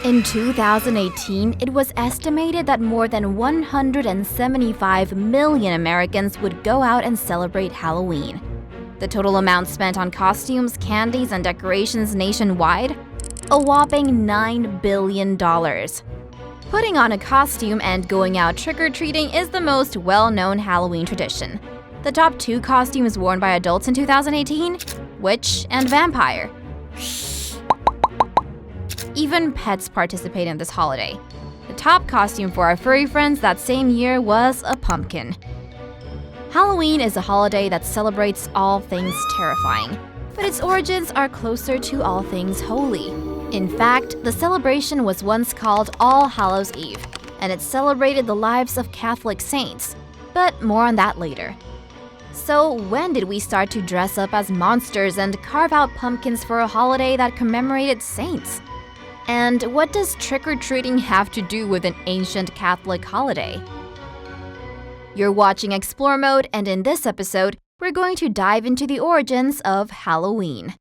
In 2018, it was estimated that more than 175 million Americans would go out and celebrate Halloween. The total amount spent on costumes, candies, and decorations nationwide? A whopping $9 billion. Putting on a costume and going out trick-or-treating is the most well-known Halloween tradition. The top 2 costumes worn by adults in 2018? Witch and vampire. Even pets participate in this holiday. The top costume for our furry friends that same year was a pumpkin. Halloween is a holiday that celebrates all things terrifying, but its origins are closer to all things holy. In fact, the celebration was once called All Hallows Eve, and it celebrated the lives of Catholic saints. But more on that later. So when did we start to dress up as monsters and carve out pumpkins for a holiday that commemorated saints? And what does trick-or-treating have to do with an ancient Catholic holiday? You're watching Explore Mode, and in this episode, we're going to dive into the origins of Halloween.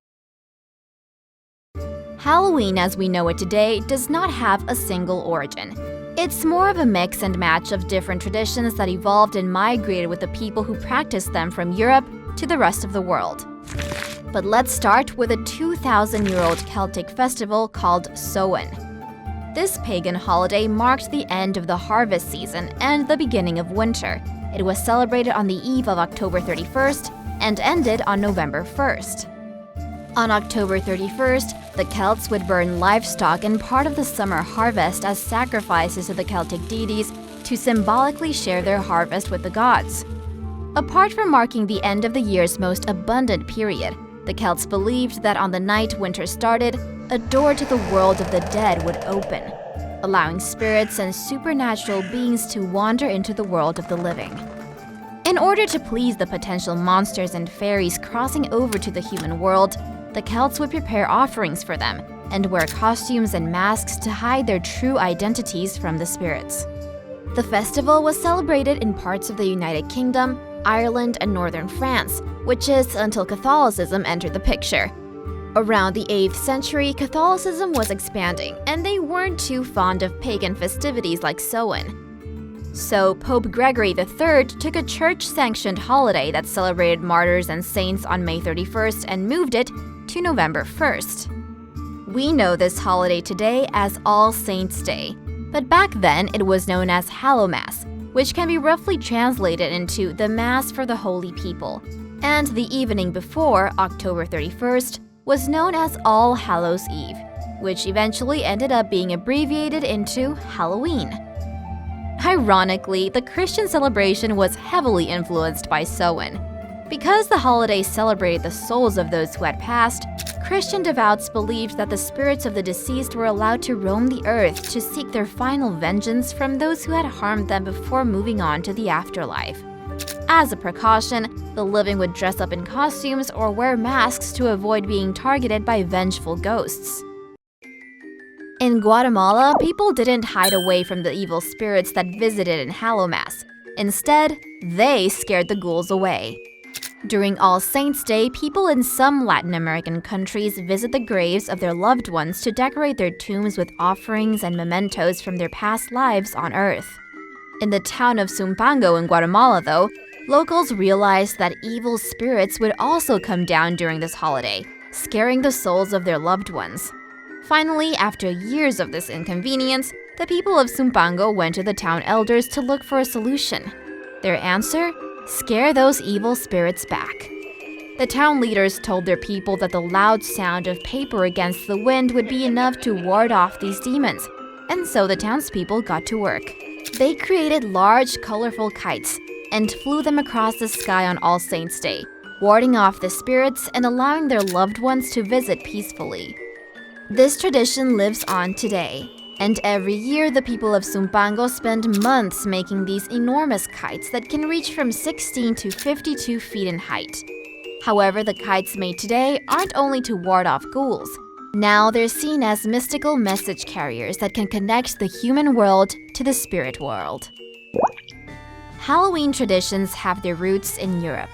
Halloween as we know it today does not have a single origin. It's more of a mix and match of different traditions that evolved and migrated with the people who practiced them from Europe to the rest of the world. But let's start with a 2,000-year-old Celtic festival called Samhain. This pagan holiday marked the end of the harvest season and the beginning of winter. It was celebrated on the eve of October 31st and ended on November 1st. On October 31st, the Celts would burn livestock and part of the summer harvest as sacrifices to the Celtic deities to symbolically share their harvest with the gods. Apart from marking the end of the year's most abundant period, the Celts believed that on the night winter started, a door to the world of the dead would open, allowing spirits and supernatural beings to wander into the world of the living. In order to please the potential monsters and fairies crossing over to the human world, the Celts would prepare offerings for them and wear costumes and masks to hide their true identities from the spirits. The festival was celebrated in parts of the United Kingdom, Ireland, and northern France, which is until Catholicism entered the picture. Around the 8th century, Catholicism was expanding, and they weren't too fond of pagan festivities like Samhain. So Pope Gregory III took a church-sanctioned holiday that celebrated martyrs and saints on May 31st and moved it to November 1st. We know this holiday today as All Saints' Day, but back then it was known as Hallowmas, which can be roughly translated into the Mass for the Holy People. And the evening before, October 31st, was known as All Hallows Eve, which eventually ended up being abbreviated into Halloween. Ironically, the Christian celebration was heavily influenced by Samhain. Because the holiday celebrated the souls of those who had passed, Christian devout believed that the spirits of the deceased were allowed to roam the earth to seek their final vengeance from those who had harmed them before moving on to the afterlife. As a precaution, the living would dress up in costumes or wear masks to avoid being targeted by vengeful ghosts. In Guatemala, people didn't hide away from the evil spirits that visited in Hallowmas. Instead, they scared the ghouls away. During All Saints' Day, people in some Latin American countries visit the graves of their loved ones to decorate their tombs with offerings and mementos from their past lives on Earth. In the town of Sumpango in Guatemala, though, locals realized that evil spirits would also come down during this holiday, scaring the souls of their loved ones. Finally, after years of this inconvenience, the people of Sumpango went to the town elders to look for a solution. Their answer? Scare those evil spirits back. The town leaders told their people that the loud sound of paper against the wind would be enough to ward off these demons, and so the townspeople got to work. They created large, colorful kites and flew them across the sky on All Saints' Day, warding off the spirits and allowing their loved ones to visit peacefully. This tradition lives on today, and every year the people of Sumpango spend months making these enormous kites that can reach from 16 to 52 feet in height. However, the kites made today aren't only to ward off ghouls. Now they're seen as mystical message carriers that can connect the human world to the spirit world. Halloween traditions have their roots in Europe.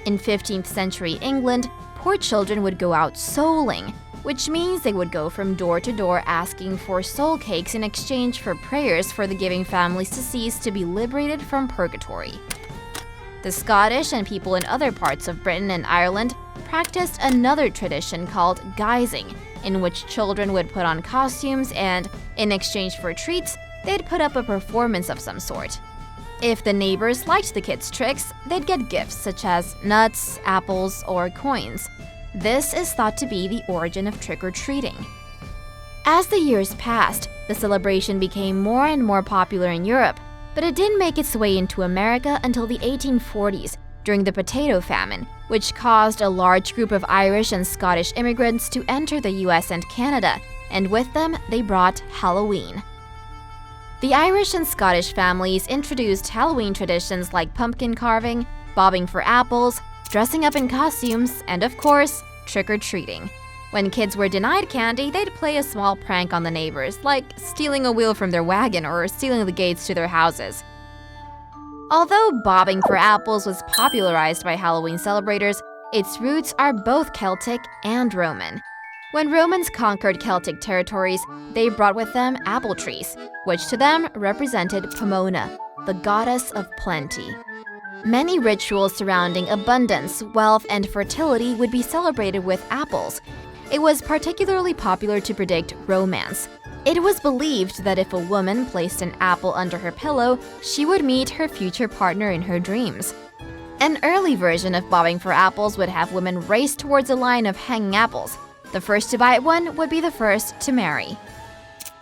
In 15th century England, poor children would go out souling, which means they would go from door to door asking for soul cakes in exchange for prayers for the giving families deceased to be liberated from purgatory. The Scottish and people in other parts of Britain and Ireland practiced another tradition called guising, in which children would put on costumes and, in exchange for treats, they'd put up a performance of some sort. If the neighbors liked the kids' tricks, they'd get gifts such as nuts, apples, or coins. This is thought to be the origin of trick-or-treating. As the years passed, the celebration became more and more popular in Europe, but it didn't make its way into America until the 1840s, during the potato famine, which caused a large group of Irish and Scottish immigrants to enter the US and Canada, and with them, they brought Halloween. The Irish and Scottish families introduced Halloween traditions like pumpkin carving, bobbing for apples, dressing up in costumes, and of course, trick-or-treating. When kids were denied candy, they'd play a small prank on the neighbors, like stealing a wheel from their wagon or stealing the gates to their houses. Although bobbing for apples was popularized by Halloween celebrators, its roots are both Celtic and Roman. When Romans conquered Celtic territories, they brought with them apple trees, which to them represented Pomona, the goddess of plenty. Many rituals surrounding abundance, wealth, and fertility would be celebrated with apples. It was particularly popular to predict romance. It was believed that if a woman placed an apple under her pillow, she would meet her future partner in her dreams. An early version of bobbing for apples would have women race towards a line of hanging apples. The first to bite one would be the first to marry.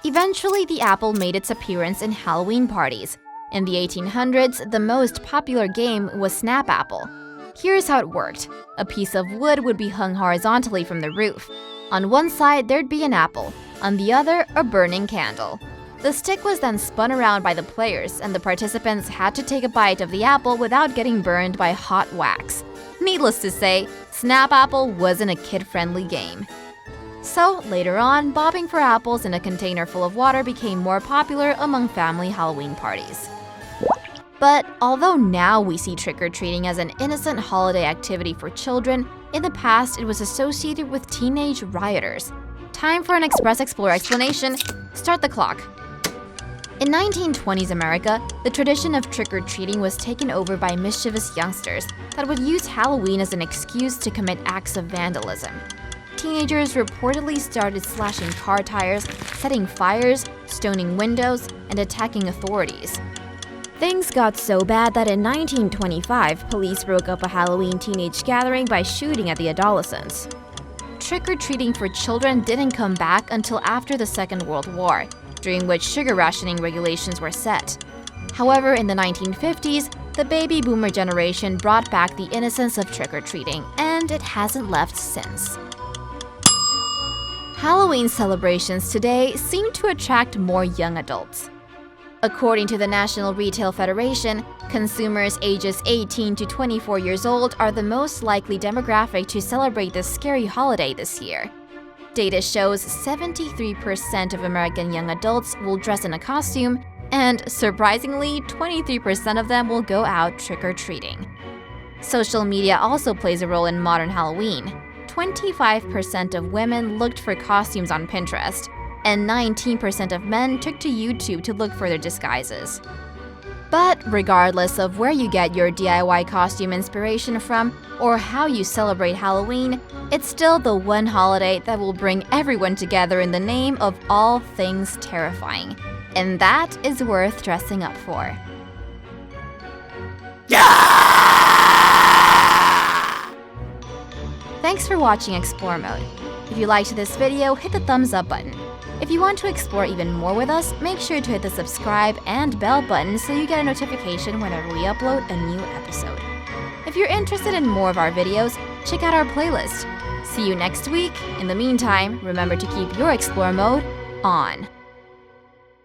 Eventually, the apple made its appearance in Halloween parties. In the 1800s, the most popular game was Snap Apple. Here's how it worked. A piece of wood would be hung horizontally from the roof. On one side, there'd be an apple. On the other, a burning candle. The stick was then spun around by the players, and the participants had to take a bite of the apple without getting burned by hot wax. Needless to say, Snap Apple wasn't a kid-friendly game. So, later on, bobbing for apples in a container full of water became more popular among family Halloween parties. But although now we see trick-or-treating as an innocent holiday activity for children, in the past it was associated with teenage rioters. Time for an Express Explorer explanation. Start the clock. In 1920s America, the tradition of trick-or-treating was taken over by mischievous youngsters that would use Halloween as an excuse to commit acts of vandalism. Teenagers reportedly started slashing car tires, setting fires, stoning windows, and attacking authorities. Things got so bad that in 1925, police broke up a Halloween teenage gathering by shooting at the adolescents. Trick-or-treating for children didn't come back until after the Second World War, during which sugar rationing regulations were set. However, in the 1950s, the baby boomer generation brought back the innocence of trick-or-treating, and it hasn't left since. Halloween celebrations today seem to attract more young adults. According to the National Retail Federation, consumers ages 18 to 24 years old are the most likely demographic to celebrate this scary holiday this year. Data shows 73% of American young adults will dress in a costume, and surprisingly, 23% of them will go out trick-or-treating. Social media also plays a role in modern Halloween. 25% of women looked for costumes on Pinterest, and 19% of men took to YouTube to look for their disguises. But regardless of where you get your DIY costume inspiration from or how you celebrate Halloween, it's still the one holiday that will bring everyone together in the name of all things terrifying. And that is worth dressing up for. Thanks for watching Explore Mode. If you liked this video, hit the thumbs up button. If you want to explore even more with us, make sure to hit the subscribe and bell button so you get a notification whenever we upload a new episode. If you're interested in more of our videos, check out our playlist. See you next week. In the meantime, remember to keep your Explore Mode on.